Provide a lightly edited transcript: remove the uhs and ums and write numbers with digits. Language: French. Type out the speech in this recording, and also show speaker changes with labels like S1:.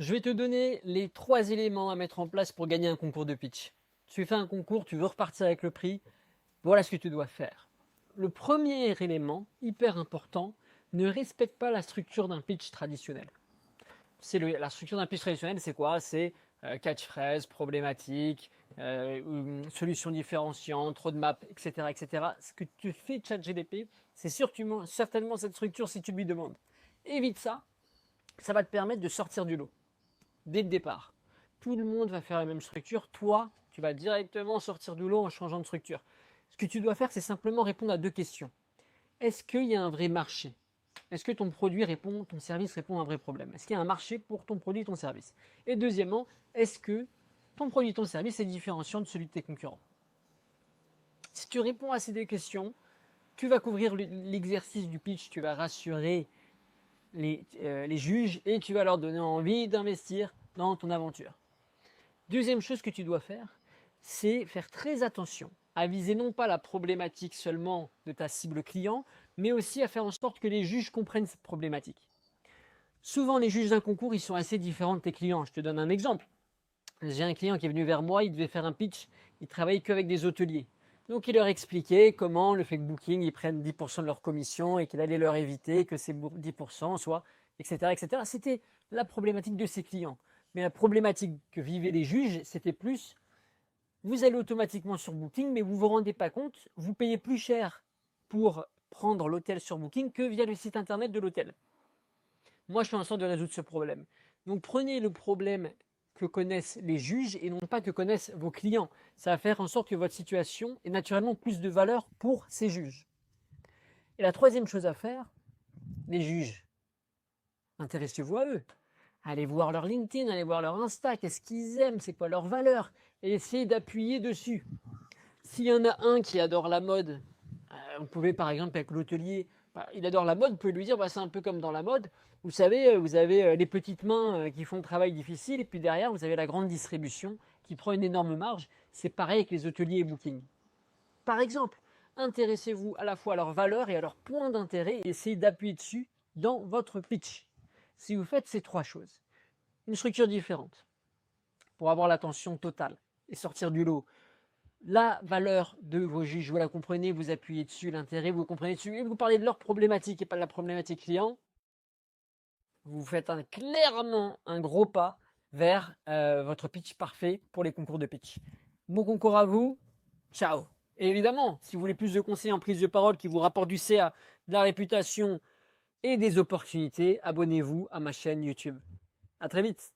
S1: Je vais te donner les 3 éléments à mettre en place pour gagner un concours de pitch. Tu fais un concours, tu veux repartir avec le prix, voilà ce que tu dois faire. Le premier élément, hyper important, ne respecte pas la structure d'un pitch traditionnel. La structure d'un pitch traditionnel, c'est quoi? C'est catchphrase, problématique, solution différenciante, roadmap, etc., etc. Ce que tu fais ChatGPT, c'est certainement cette structure si tu lui demandes. Évite ça, ça va te permettre de sortir du lot dès le départ. Tout le monde va faire la même structure. Toi, tu vas directement sortir du lot en changeant de structure. Ce que tu dois faire, c'est simplement répondre à 2 questions. Est-ce qu'il y a un vrai marché? Est-ce que ton service répond à un vrai problème? Est-ce qu'il y a un marché pour ton produit, ton service? Et deuxièmement, est-ce que ton produit, ton service est différenciant de celui de tes concurrents? Si tu réponds à ces 2 questions, tu vas couvrir l'exercice du pitch, tu vas rassurer les juges et tu vas leur donner envie d'investir dans ton aventure. Deuxième chose que tu dois faire, c'est faire très attention à viser non pas la problématique seulement de ta cible client, mais aussi à faire en sorte que les juges comprennent cette problématique. Souvent, les juges d'un concours, ils sont assez différents de tes clients. Je te donne un exemple. J'ai un client qui est venu vers moi, il devait faire un pitch, il travaillait qu'avec des hôteliers. Donc il leur expliquait comment le fake booking, ils prennent 10% de leur commission et qu'il allait leur éviter que ces 10% soient, etc., etc. C'était la problématique de ses clients. Mais la problématique que vivaient les juges, c'était plus, vous allez automatiquement sur Booking, mais vous ne vous rendez pas compte, vous payez plus cher pour prendre l'hôtel sur Booking que via le site internet de l'hôtel. Moi, je fais en sorte de résoudre ce problème. Donc prenez le problème que connaissent les juges et non pas que connaissent vos clients. Ça va faire en sorte que votre situation ait naturellement plus de valeur pour ces juges. Et la troisième chose à faire, les juges, intéressez-vous à eux. Allez voir leur LinkedIn, allez voir leur Insta, qu'est-ce qu'ils aiment, c'est quoi leur valeur, et essayez d'appuyer dessus. S'il y en a un qui adore la mode, vous pouvez par exemple avec l'hôtelier, il adore la mode, vous pouvez lui dire c'est un peu comme dans la mode, vous savez, vous avez les petites mains qui font le travail difficile, et puis derrière vous avez la grande distribution qui prend une énorme marge. C'est pareil avec les hôteliers et Booking. Par exemple, intéressez-vous à la fois à leur valeur et à leur point d'intérêt et essayez d'appuyer dessus dans votre pitch. Si vous faites ces 3 choses, une structure différente pour avoir l'attention totale et sortir du lot, la valeur de vos juges, vous la comprenez, vous appuyez dessus, l'intérêt, vous comprenez dessus, et vous parlez de leur problématique et pas de la problématique client, vous faites clairement un gros pas vers votre pitch parfait pour les concours de pitch. Bon concours à vous, ciao. Et évidemment, si vous voulez plus de conseils en prise de parole qui vous rapportent du CA, de la réputation et des opportunités, abonnez-vous à ma chaîne YouTube. À très vite.